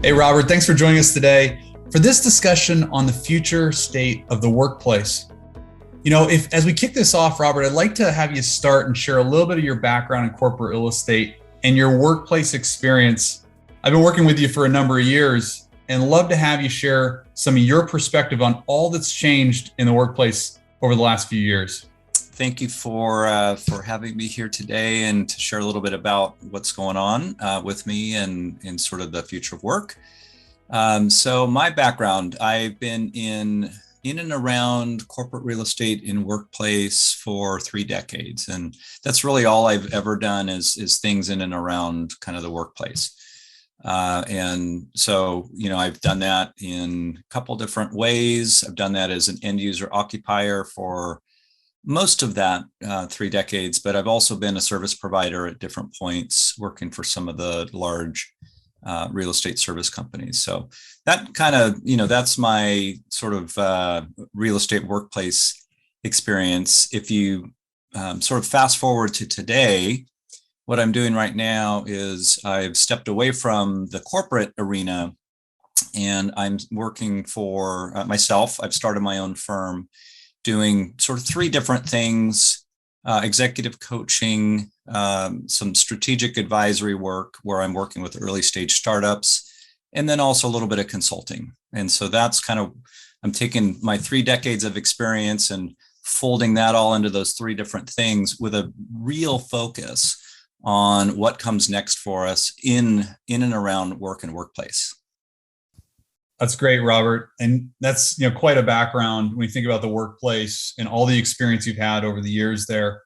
Hey, Robert, thanks for joining us today for this discussion on the future state of the workplace. If as we kick this off, Robert, I'd like to have you start and share a little bit of your background in corporate real estate and your workplace experience. I've been working with you for a number of years and love to have you share some of your perspective on all that's changed in the workplace over the last few years. Thank you for having me here today and to share a little bit about what's going on with me and in sort of the future of work. So my background, I've been in and around corporate real estate in workplace for 3 decades. And that's really all I've ever done is things in and around kind of the workplace. And so, I've done that in a couple different ways. I've done that as an end user occupier for most of that 3 decades, but I've also been a service provider at different points, working for some of the large real estate service companies. So that kind of, that's my sort of real estate workplace experience. If you sort of fast forward to today, what I'm doing right now is I've stepped away from the corporate arena and I'm working for myself. I've started my own firm doing sort of 3 different things: executive coaching, some strategic advisory work where I'm working with early stage startups, and then also a little bit of consulting. And so that's kind of, I'm taking my 3 decades of experience and folding that all into those 3 different things with a real focus on what comes next for us in and around work and workplace. That's great, Robert. And that's quite a background when you think about the workplace and all the experience you've had over the years there.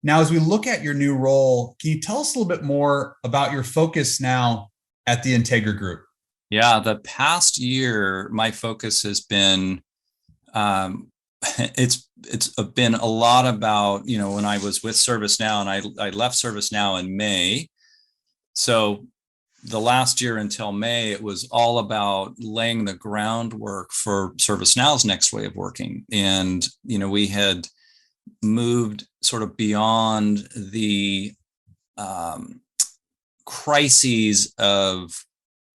Now, as we look at your new role, can you tell us a little bit more about your focus now at the Integri Group? Yeah, the past year, my focus has been it's been a lot about, when I was with ServiceNow and I left ServiceNow in May. So the last year until May, it was all about laying the groundwork for ServiceNow's next way of working. And, we had moved sort of beyond the crises of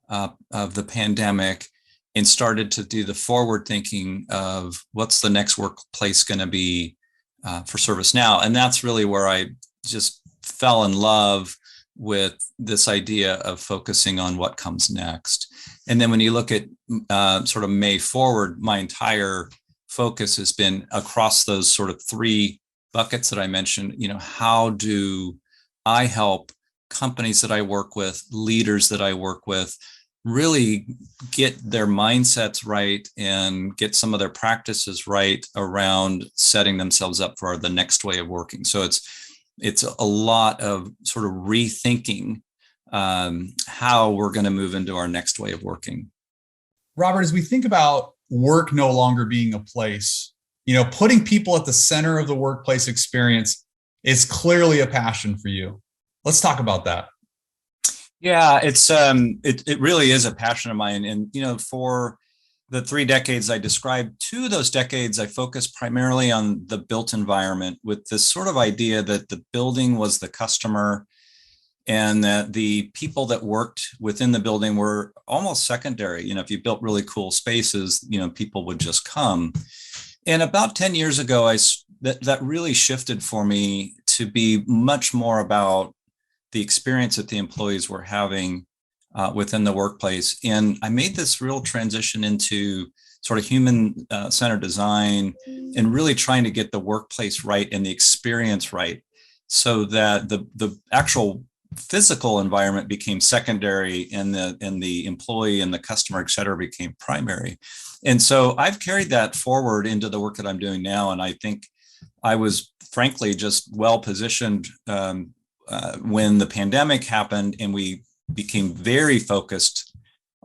the pandemic and started to do the forward thinking of what's the next workplace going to be for ServiceNow. And that's really where I just fell in love with this idea of focusing on what comes next. And then when you look at sort of May forward, my entire focus has been across those sort of 3 buckets that I mentioned. How do I help companies that I work with, leaders that I work with, really get their mindsets right and get some of their practices right around setting themselves up for the next way of working. So it's a lot of sort of rethinking how we're going to move into our next way of working. Robert, as we think about work no longer being a place, putting people at the center of the workplace experience is clearly a passion for you. Let's talk about that. Yeah, it really is a passion of mine. And, for the 3 decades I described, 2 of those decades, I focused primarily on the built environment with this sort of idea that the building was the customer and that the people that worked within the building were almost secondary. If you built really cool spaces, people would just come. And about 10 years ago, that really shifted for me to be much more about the experience that the employees were having within the workplace. And I made this real transition into sort of human-centered design and really trying to get the workplace right and the experience right so that the actual physical environment became secondary and the employee and the customer, et cetera, became primary. And so I've carried that forward into the work that I'm doing now. And I think I was frankly just well positioned when the pandemic happened and we became very focused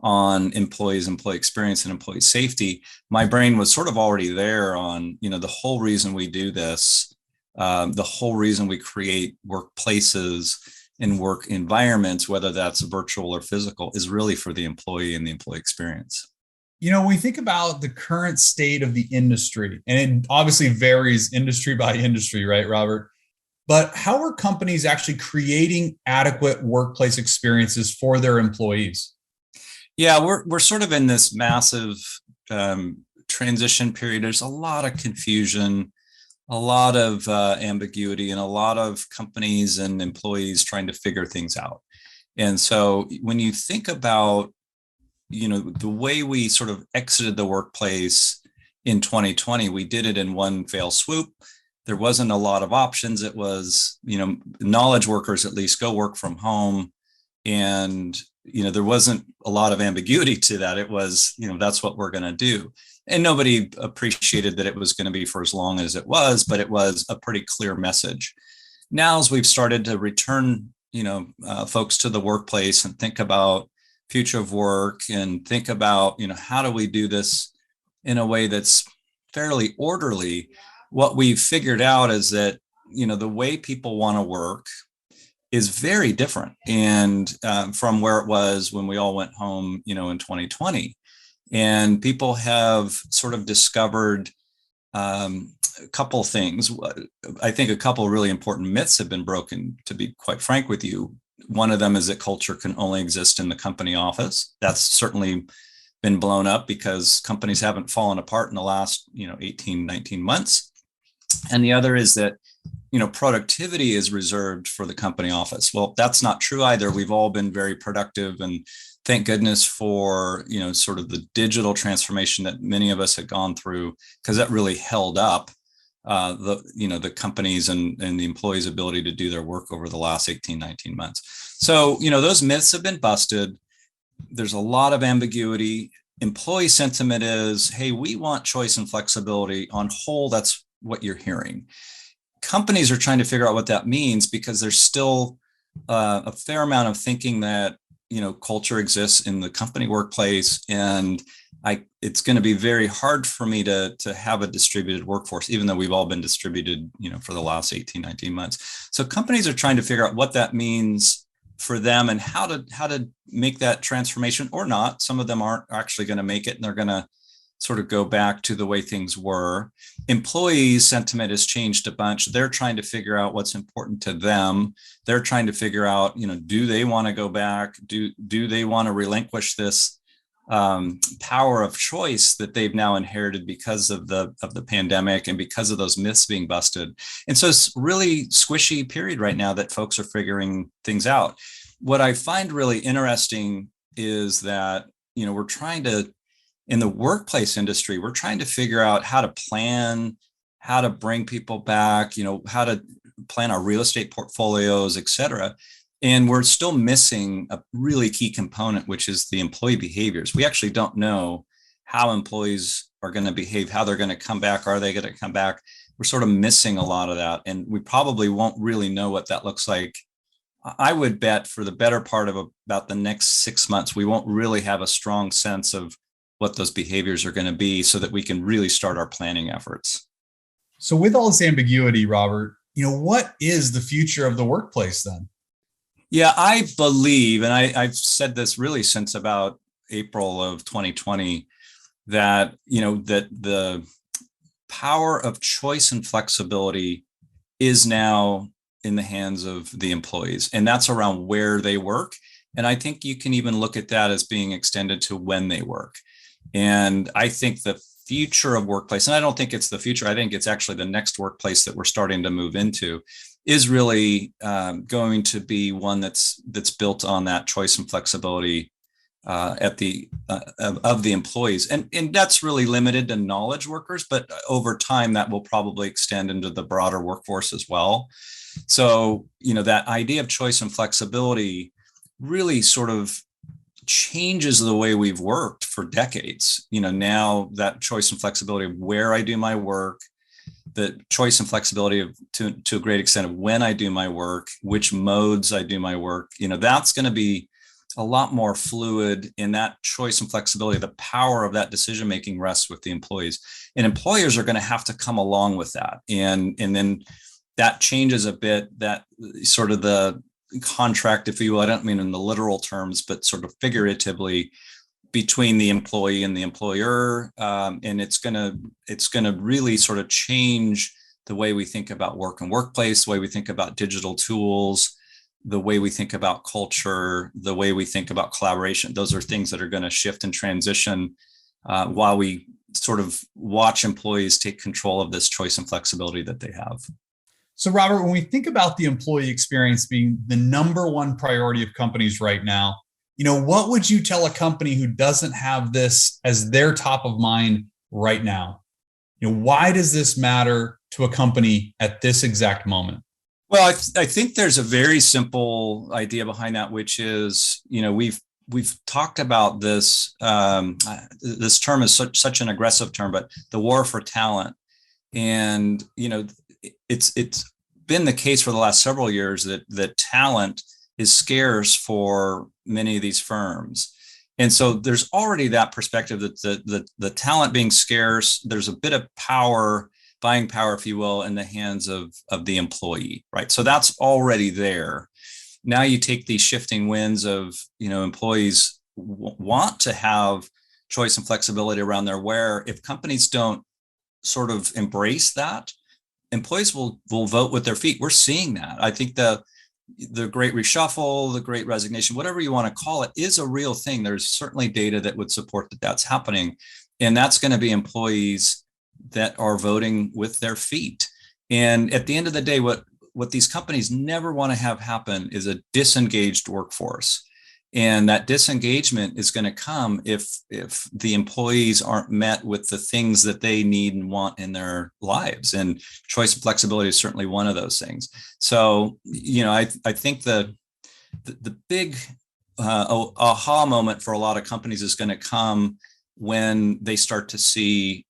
on employees, employee experience, and employee safety. My brain was sort of already there on, the whole reason we do this, the whole reason we create workplaces and work environments, whether that's virtual or physical, is really for the employee and the employee experience. When we think about the current state of the industry, and it obviously varies industry by industry, right, Robert? But how are companies actually creating adequate workplace experiences for their employees? Yeah, we're sort of in this massive transition period. There's a lot of confusion, a lot of ambiguity, and a lot of companies and employees trying to figure things out. And so when you think about, the way we sort of exited the workplace in 2020, we did it in one fell swoop. There wasn't a lot of options. It was, knowledge workers at least go work from home. And, there wasn't a lot of ambiguity to that. It was, that's what we're going to do. And nobody appreciated that it was going to be for as long as it was, but it was a pretty clear message. Now, as we've started to return, folks to the workplace and think about future of work and think about, how do we do this in a way that's fairly orderly? What we've figured out is that, the way people want to work is very different and from where it was when we all went home, in 2020. And people have sort of discovered a couple things. I think a couple of really important myths have been broken, to be quite frank with you. One of them is that culture can only exist in the company office. That's certainly been blown up because companies haven't fallen apart in the last, 18, 19 months. And the other is that, productivity is reserved for the company office. Well, that's not true either. We've all been very productive, and thank goodness for, sort of the digital transformation that many of us had gone through, because that really held up the companies and the employees' ability to do their work over the last 18, 19 months. So, those myths have been busted. There's a lot of ambiguity. Employee sentiment is, hey, we want choice and flexibility. On whole, that's what you're hearing. Companies are trying to figure out what that means, because there's still a fair amount of thinking that, culture exists in the company workplace. And it's going to be very hard for me to have a distributed workforce, even though we've all been distributed, for the last 18, 19 months. So companies are trying to figure out what that means for them and how to make that transformation or not. Some of them aren't actually going to make it, and they're going to sort of go back to the way things were. Employees' sentiment has changed a bunch. They're trying to figure out what's important to them. They're trying to figure out, do they want to go back? Do they want to relinquish this power of choice that they've now inherited because of the pandemic and because of those myths being busted? And so it's really squishy period right now that folks are figuring things out. What I find really interesting is that, we're trying to, in the workplace industry, we're trying to figure out how to plan, how to bring people back, how to plan our real estate portfolios, et cetera. And we're still missing a really key component, which is the employee behaviors. We actually don't know how employees are going to behave, how they're going to come back. Are they going to come back? We're sort of missing a lot of that. And we probably won't really know what that looks like. I would bet for the better part of about the next 6 months, we won't really have a strong sense of what those behaviors are going to be, so that we can really start our planning efforts. So with all this ambiguity, Robert, what is the future of the workplace then? Yeah, I believe, and I've said this really since about April of 2020, that, that the power of choice and flexibility is now in the hands of the employees, and that's around where they work. And I think you can even look at that as being extended to when they work. And I think the future of workplace, and I don't think it's the future, I think it's actually the next workplace that we're starting to move into, is really going to be one that's built on that choice and flexibility of the employees. And that's really limited to knowledge workers, but over time that will probably extend into the broader workforce as well. So, that idea of choice and flexibility really sort of changes the way we've worked for decades. Now that choice and flexibility of where I do my work, the choice and flexibility of to a great extent of when I do my work, which modes I do my work, that's going to be a lot more fluid. In that choice and flexibility, the power of that decision making rests with the employees, and employers are going to have to come along with that. And then that changes a bit, that sort of the contract, if you will, I don't mean in the literal terms, but sort of figuratively, between the employee and the employer. And it's going to really sort of change the way we think about work and workplace, the way we think about digital tools, the way we think about culture, the way we think about collaboration. Those are things that are going to shift and transition while we sort of watch employees take control of this choice and flexibility that they have. So, Robert, when we think about the employee experience being the number one priority of companies right now, what would you tell a company who doesn't have this as their top of mind right now? Why does this matter to a company at this exact moment? Well, I think there's a very simple idea behind that, which is, we've talked about this. This term is such an aggressive term, but the war for talent, and it's been the case for the last several years that talent is scarce for many of these firms. And so there's already that perspective that the talent being scarce, there's a bit of buying power, if you will, in the hands of the employee, right? So that's already there. Now you take these shifting winds of, employees want to have choice and flexibility around their wear. If companies don't sort of embrace that, employees will vote with their feet. We're seeing that. I think the great reshuffle, the great resignation, whatever you want to call it, is a real thing. There's certainly data that would support that that's happening. And that's going to be employees that are voting with their feet. And at the end of the day, what these companies never want to have happen is a disengaged workforce. And that disengagement is going to come if the employees aren't met with the things that they need and want in their lives. And choice and flexibility is certainly one of those things. So, I think the big aha moment for a lot of companies is going to come when they start to see,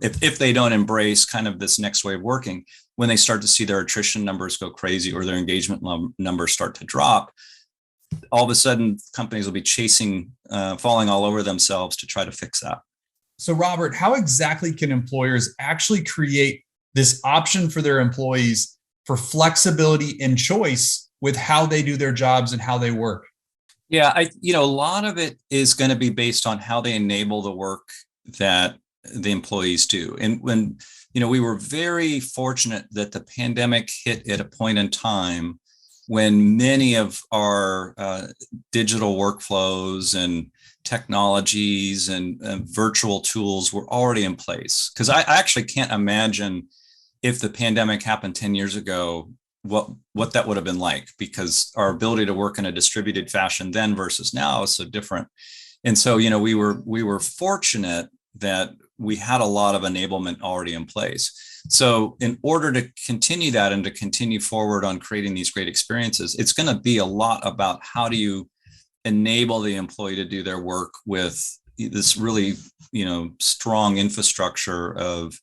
if they don't embrace kind of this next way of working, when they start to see their attrition numbers go crazy or their engagement numbers start to drop. All of a sudden, companies will be falling all over themselves to try to fix that. So, Robert, how exactly can employers actually create this option for their employees for flexibility and choice with how they do their jobs and how they work? Yeah, a lot of it is going to be based on how they enable the work that the employees do. And when, we were very fortunate that the pandemic hit at a point in time when many of our digital workflows and technologies and virtual tools were already in place. Because I actually can't imagine if the pandemic happened 10 years ago, what that would have been like, because our ability to work in a distributed fashion then versus now is so different. And so, we were fortunate that we had a lot of enablement already in place. So in order to continue that and to continue forward on creating these great experiences, it's going to be a lot about how do you enable the employee to do their work with this really, strong infrastructure of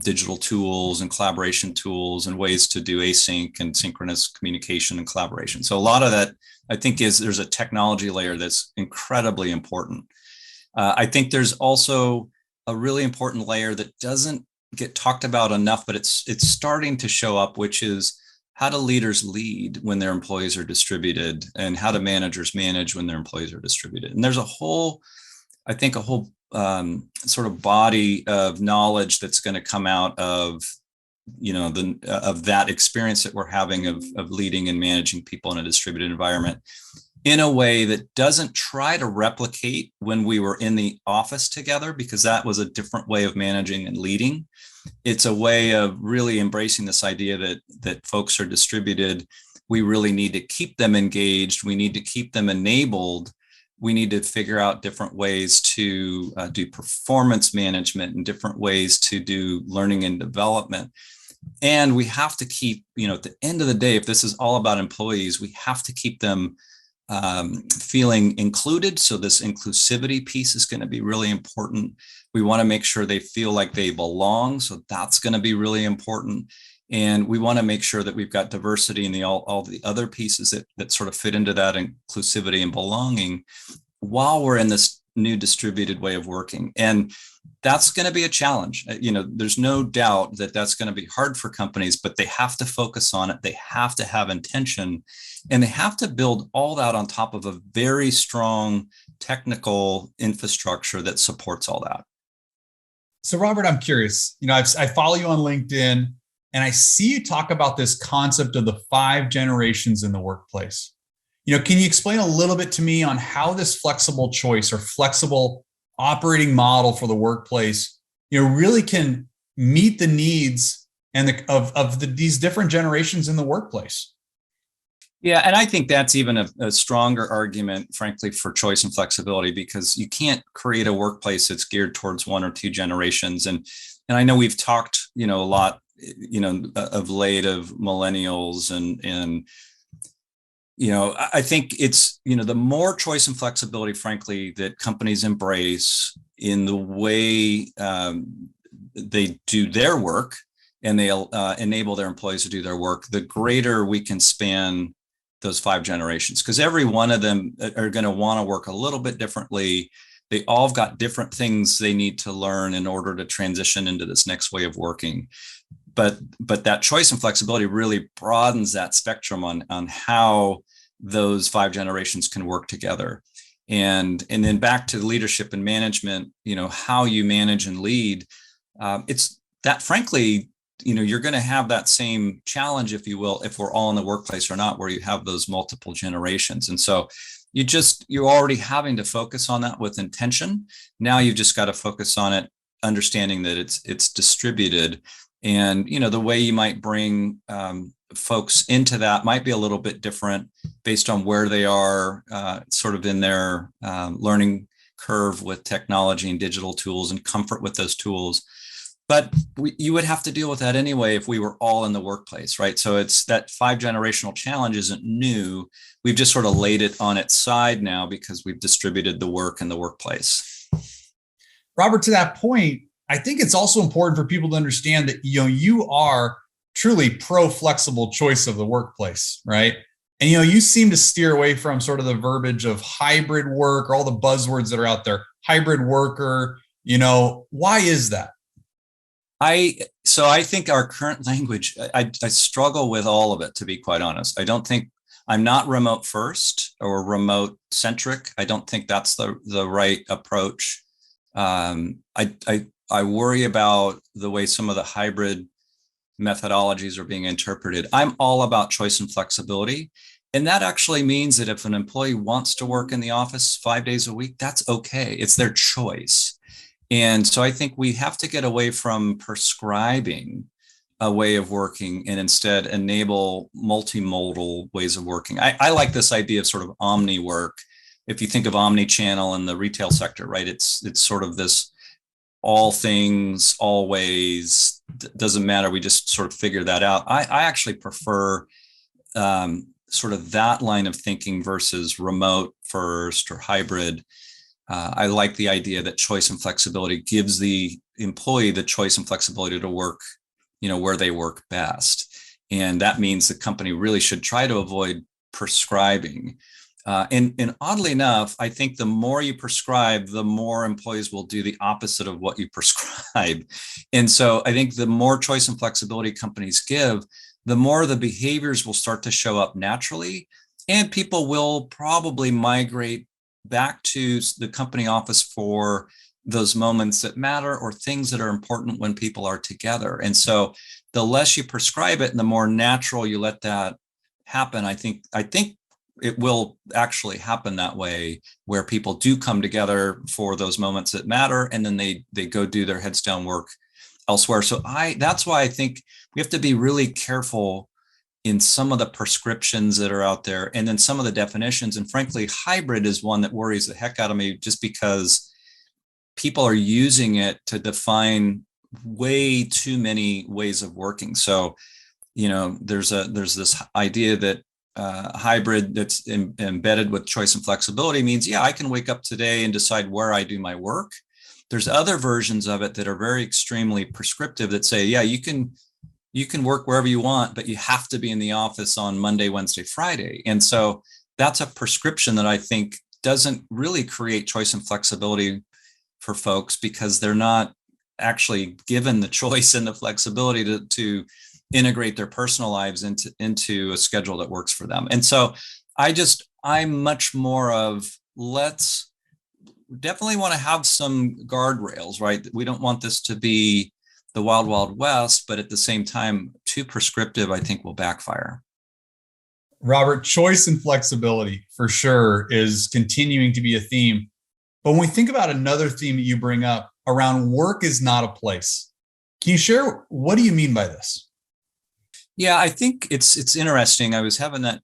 digital tools and collaboration tools and ways to do async and synchronous communication and collaboration. So a lot of that, I think, there's a technology layer that's incredibly important. I think there's also a really important layer that doesn't get talked about enough, but it's starting to show up, which is how do leaders lead when their employees are distributed, and how do managers manage when their employees are distributed. And there's a whole sort of body of knowledge that's going to come out of of that experience that we're having of leading and managing people in a distributed environment in a way that doesn't try to replicate when we were in the office together, because that was a different way of managing and leading. It's a way of really embracing this idea that folks are distributed. We really need to keep them engaged. We need to keep them enabled. We need to figure out different ways to do performance management and different ways to do learning and development. And we have to keep, at the end of the day, if this is all about employees, we have to keep them feeling included. So this inclusivity piece is going to be really important. We want to make sure they feel like they belong. So that's going to be really important. And we want to make sure that we've got diversity in all the other pieces that sort of fit into that inclusivity and belonging while we're in this new distributed way of working. And that's going to be a challenge. There's no doubt that that's going to be hard for companies, but they have to focus on it. They have to have intention, and they have to build all that on top of a very strong technical infrastructure that supports all that. So, Robert, I'm curious. I follow you on LinkedIn. and I see you talk about this concept of the 5 generations in the workplace. Can you explain a little bit to me on how this flexible choice or flexible operating model for the workplace, really can meet the needs and these different generations in the workplace? Yeah, and I think that's even a stronger argument, frankly, for choice and flexibility, because you can't create a workplace that's geared towards 1 or 2 generations. And I know we've talked, a lot, of late of millennials and I think it's, the more choice and flexibility, frankly, that companies embrace in the way they do their work, and they enable their employees to do their work, the greater we can span those 5 generations, because every one of them are going to want to work a little bit differently. They all have got different things they need to learn in order to transition into this next way of working. But that choice and flexibility really broadens that spectrum on how those 5 generations can work together. And then back to leadership and management, how you manage and lead. It's that, frankly, you're going to have that same challenge, if you will, if we're all in the workplace or not, where you have those multiple generations. And so you're already having to focus on that with intention. Now you've just got to focus on it, understanding that it's distributed. And, the way you might bring folks into that might be a little bit different based on where they are sort of in their learning curve with technology and digital tools and comfort with those tools. But you would have to deal with that anyway if we were all in the workplace, right? So it's that 5 generational challenge isn't new. We've just sort of laid it on its side now because we've distributed the work in the workplace. Robert, to that point, I think it's also important for people to understand that, you are truly pro flexible choice of the workplace, right? And, you seem to steer away from sort of the verbiage of hybrid work or all the buzzwords that are out there, hybrid worker, why is that? So I think our current language, I struggle with all of it, to be quite honest. I'm not remote first or remote centric. I don't think that's the right approach. I worry about the way some of the hybrid methodologies are being interpreted. I'm all about choice and flexibility. And that actually means that if an employee wants to work in the office 5 days a week, that's okay. It's their choice. And so I think we have to get away from prescribing a way of working and instead enable multimodal ways of working. I like this idea of sort of omni work. If you think of omni-channel in the retail sector, right? It's sort of this all things, always, doesn't matter. We just sort of figure that out. I actually prefer sort of that line of thinking versus remote first or hybrid. I like the idea that choice and flexibility gives the employee the choice and flexibility to work, where they work best. And that means the company really should try to avoid prescribing. And oddly enough, I think the more you prescribe, the more employees will do the opposite of what you prescribe. And so I think the more choice and flexibility companies give, the more the behaviors will start to show up naturally, and people will probably migrate back to the company office for those moments that matter or things that are important when people are together. And so the less you prescribe it and the more natural you let that happen, I think it will actually happen that way, where people do come together for those moments that matter, and then they go do their heads down work elsewhere. So that's why I think we have to be really careful in some of the prescriptions that are out there, and then some of the definitions. And frankly, hybrid is one that worries the heck out of me, just because people are using it to define way too many ways of working. So, there's this idea that hybrid that's embedded with choice and flexibility means, I can wake up today and decide where I do my work. There's other versions of it that are very extremely prescriptive that say, you can work wherever you want, but you have to be in the office on Monday, Wednesday, Friday. And so that's a prescription that I think doesn't really create choice and flexibility for folks, because they're not actually given the choice and the flexibility to integrate their personal lives into a schedule that works for them. And so I'm much more of, let's definitely want to have some guardrails, right? We don't want this to be the wild, wild west, but at the same time, too prescriptive, I think will backfire. Robert, choice and flexibility for sure is continuing to be a theme. But when we think about another theme that you bring up around work is not a place, can you share what do you mean by this? Yeah, I think it's interesting. I was having that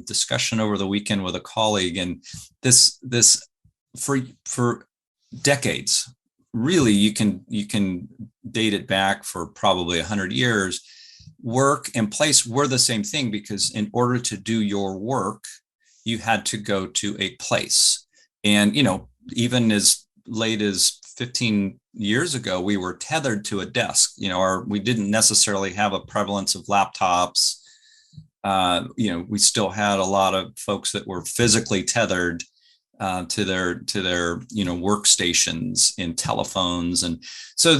discussion over the weekend with a colleague, and this for decades, really, you can date it back for probably 100 years. Work and place were the same thing, because in order to do your work, you had to go to a place. And, even as late as 15 years ago, we were tethered to a desk, we didn't necessarily have a prevalence of laptops. We still had a lot of folks that were physically tethered to their workstations and telephones. And so,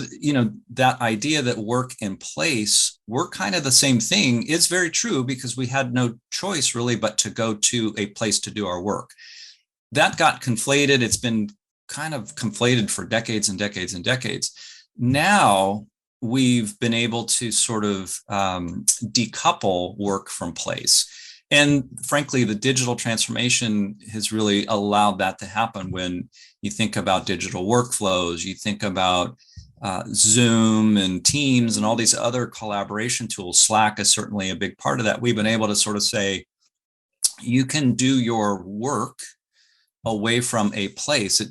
that idea that work and place were kind of the same thing is very true, because we had no choice really but to go to a place to do our work. That got conflated. It's been kind of conflated for decades and decades and decades. Now we've been able to sort of decouple work from place. And frankly, the digital transformation has really allowed that to happen. When you think about digital workflows, you think about Zoom and Teams and all these other collaboration tools. Slack is certainly a big part of that. We've been able to sort of say, you can do your work away from a place.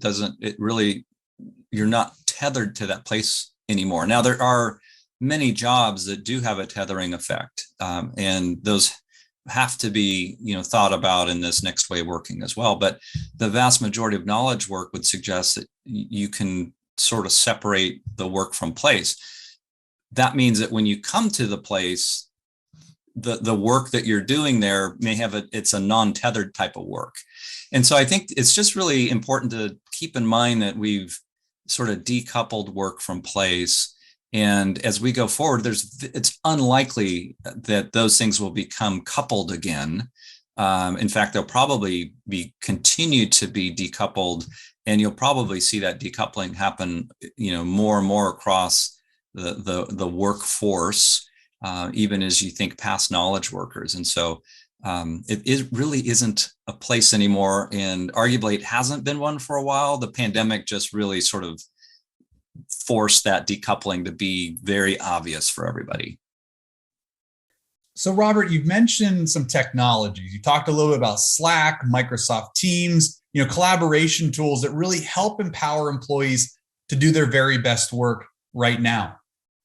You're not tethered to that place anymore. Now, there are many jobs that do have a tethering effect, and those have to be thought about in this next way of working as well. But the vast majority of knowledge work would suggest that you can sort of separate the work from place. That means that when you come to the place, the work that you're doing there may have it's a non-tethered type of work. And so I think it's just really important to keep in mind that we've sort of decoupled work from place. And as we go forward, it's unlikely that those things will become coupled again. In fact, they'll probably be continued to be decoupled, and you'll probably see that decoupling happen, more and more across the workforce, even as you think past knowledge workers. And so it really isn't a place anymore, and arguably it hasn't been one for a while. The pandemic just really sort of forced that decoupling to be very obvious for everybody. So, Robert, you've mentioned some technologies. You talked a little bit about Slack, Microsoft Teams, collaboration tools that really help empower employees to do their very best work right now.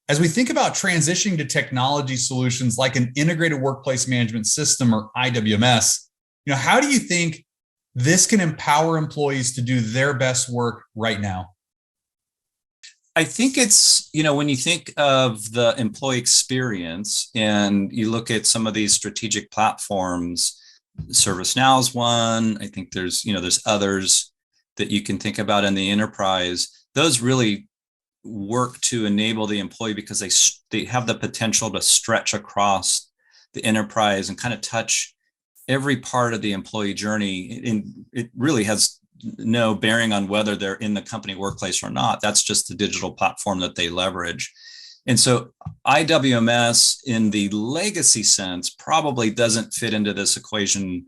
As we think about transitioning to technology solutions like an integrated workplace management system, or IWMS, how do you think this can empower employees to do their best work right now? I think it's, when you think of the employee experience and you look at some of these strategic platforms, ServiceNow is one. I think there's others that you can think about in the enterprise. Those really work to enable the employee because they have the potential to stretch across the enterprise and kind of touch every part of the employee journey. And it really has no bearing on whether they're in the company workplace or not. That's just the digital platform that they leverage. And so IWMS in the legacy sense probably doesn't fit into this equation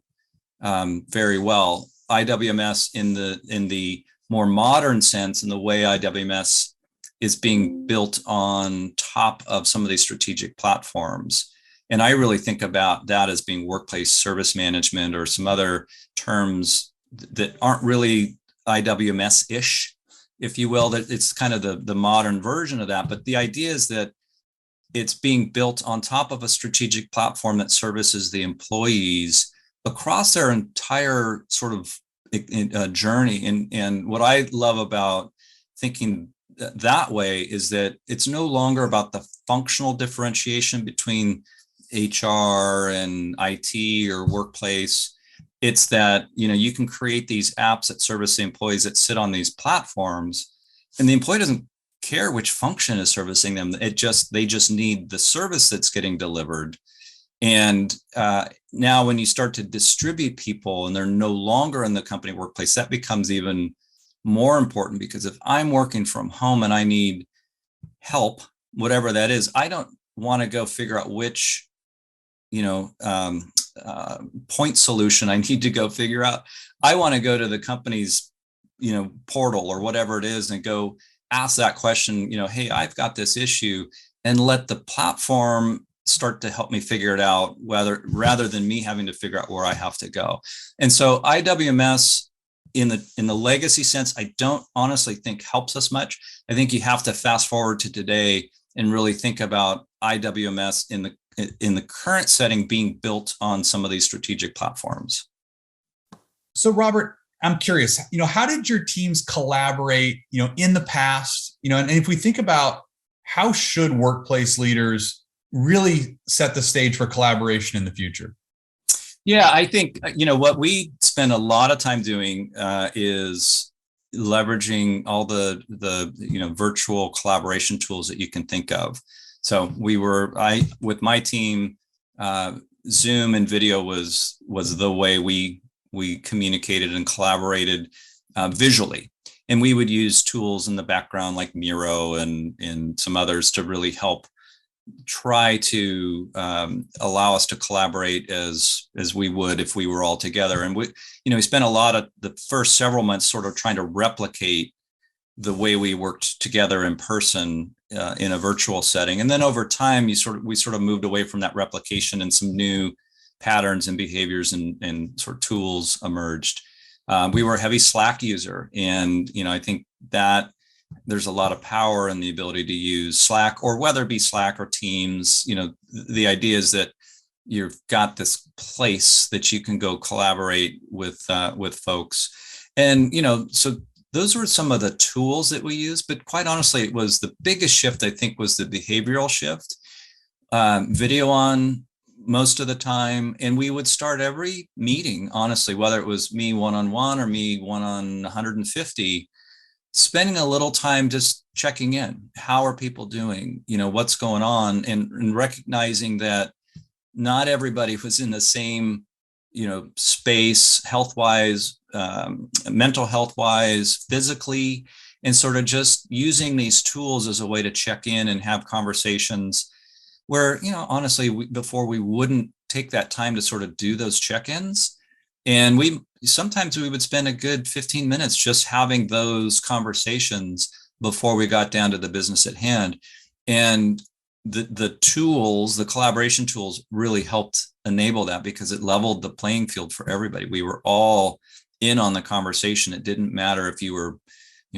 very well. IWMS in the more modern sense, in the way IWMS is being built on top of some of these strategic platforms. And I really think about that as being workplace service management, or some other terms that aren't really IWMS-ish, if you will. That it's kind of the modern version of that. But the idea is that it's being built on top of a strategic platform that services the employees across their entire sort of journey. And what I love about thinking that way is that it's no longer about the functional differentiation between HR and IT or workplace. It's that, you can create these apps that service the employees that sit on these platforms, and the employee doesn't care which function is servicing them. They just need the service that's getting delivered. And now when you start to distribute people and they're no longer in the company workplace, that becomes even more important, because if I'm working from home and I need help whatever that is, I don't want to go figure out which, you know, point solution I need to go figure out. I want to go to the company's, you know, portal or whatever it is and go ask that question, you know, hey, I've got this issue, and let the platform start to help me figure it out, rather than me having to figure out where I have to go. And so IWMS in the legacy sense, I don't honestly think helps us much. I think you have to fast forward to today and really think about IWMS in the current setting being built on some of these strategic platforms. So Robert, I'm curious, you know, how did your teams collaborate, you know, in the past, you know, and if we think about how should workplace leaders really set the stage for collaboration in the future? Yeah, I think, you know, what we spend a lot of time doing is leveraging all the you know, virtual collaboration tools that you can think of. So with my team, Zoom and video was the way we communicated and collaborated visually. And we would use tools in the background like Miro and some others to really help try to allow us to collaborate as we would if we were all together. And we spent a lot of the first several months sort of trying to replicate the way we worked together in person in a virtual setting. And then over time, we sort of moved away from that replication, and some new patterns and behaviors and sort of tools emerged. We were a heavy Slack user, and I think that there's a lot of power in the ability to use Slack, or whether it be Slack or Teams. The idea is that you've got this place that you can go collaborate with folks. And, so those were some of the tools that we use, but quite honestly, it was the biggest shift, I think, was the behavioral shift. Video on most of the time. And we would start every meeting, honestly, whether it was me one-on-one or me one-on 150, spending a little time just checking in. How are people doing? What's going on? And recognizing that not everybody was in the same, space, health-wise, mental health-wise, physically, and sort of just using these tools as a way to check in and have conversations where, honestly, before we wouldn't take that time to sort of do those check-ins. And sometimes we would spend a good 15 minutes just having those conversations before we got down to the business at hand. And the tools, the collaboration tools, really helped enable that, because it leveled the playing field for everybody. We were all in on the conversation. It didn't matter if you were,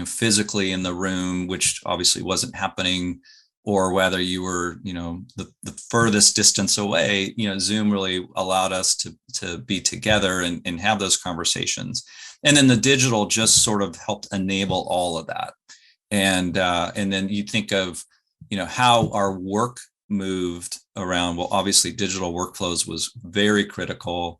physically in the room, which obviously wasn't happening, or whether you were, the furthest distance away. Zoom really allowed us to be together and have those conversations. And then the digital just sort of helped enable all of that. And then you think of, how our work moved around. Well, obviously digital workflows was very critical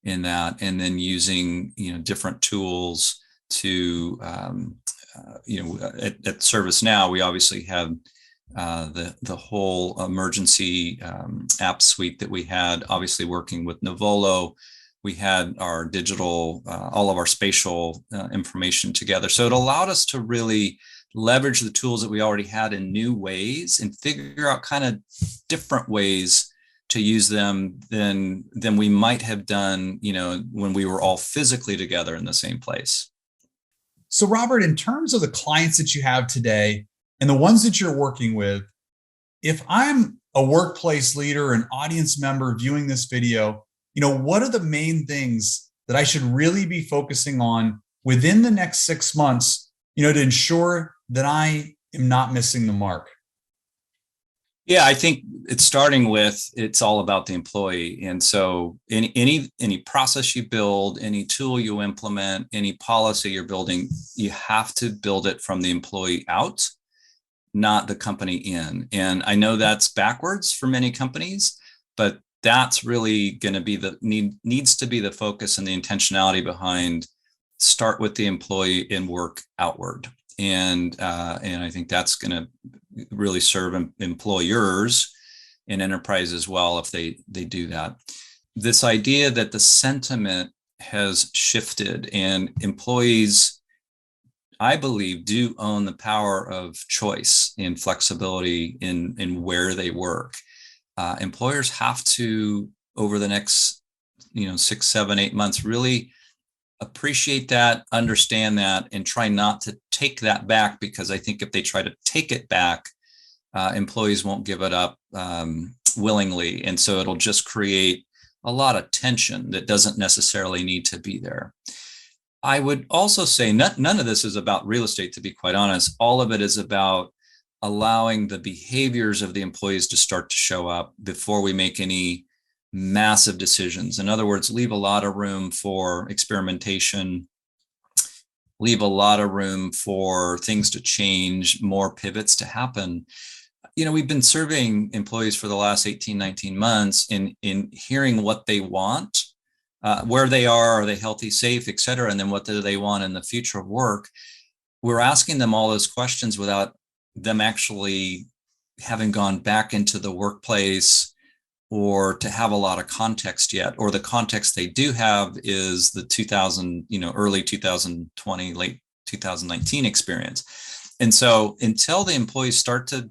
in that. And then using, different tools to, at ServiceNow, we obviously have the whole emergency app suite that we had, obviously working with Nuvolo. We had our digital, all of our spatial information together. So it allowed us to really leverage the tools that we already had in new ways and figure out kind of different ways to use them than we might have done, when we were all physically together in the same place. So Robert, in terms of the clients that you have today and the ones that you're working with, if I'm a workplace leader, an audience member viewing this video, what are the main things that I should really be focusing on within the next 6 months, to ensure that I am not missing the mark? Yeah, I think it's all about the employee. And so any process you build, any tool you implement, any policy you're building, you have to build it from the employee out, not the company in. And I know that's backwards for many companies, but that's really going to be needs to be the focus and the intentionality behind start with the employee and work outward. And I think that's going to really serve employers and enterprises well if they do that. This idea that the sentiment has shifted and employees I believe, do own the power of choice and flexibility in where they work. Employers have to, over the next 6, 7, 8 months, really appreciate that, understand that, and try not to take that back, because I think if they try to take it back, employees won't give it up willingly. And so it'll just create a lot of tension that doesn't necessarily need to be there. I would also say none of this is about real estate, to be quite honest. All of it is about allowing the behaviors of the employees to start to show up before we make any massive decisions. In other words, leave a lot of room for experimentation, leave a lot of room for things to change, more pivots to happen. We've been surveying employees for the last 18, 19 months in hearing what they want, where they are they healthy, safe, et cetera, and then what do they want in the future of work. We're asking them all those questions without them actually having gone back into the workplace or to have a lot of context yet, or the context they do have is the early 2020, late 2019 experience. And so until the employees start to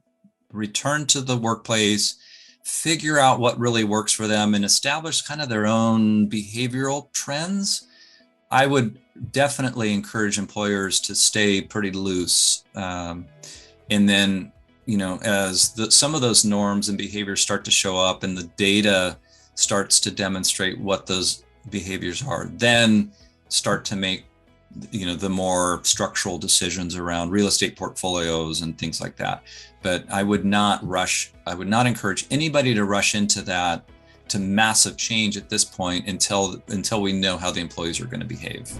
return to the workplace, figure out what really works for them, and establish kind of their own behavioral trends, I would definitely encourage employers to stay pretty loose. And then, as some of those norms and behaviors start to show up and the data starts to demonstrate what those behaviors are, then start to make, the more structural decisions around real estate portfolios and things like that. But I would not encourage anybody to rush into that, to massive change at this point, until we know how the employees are going to behave.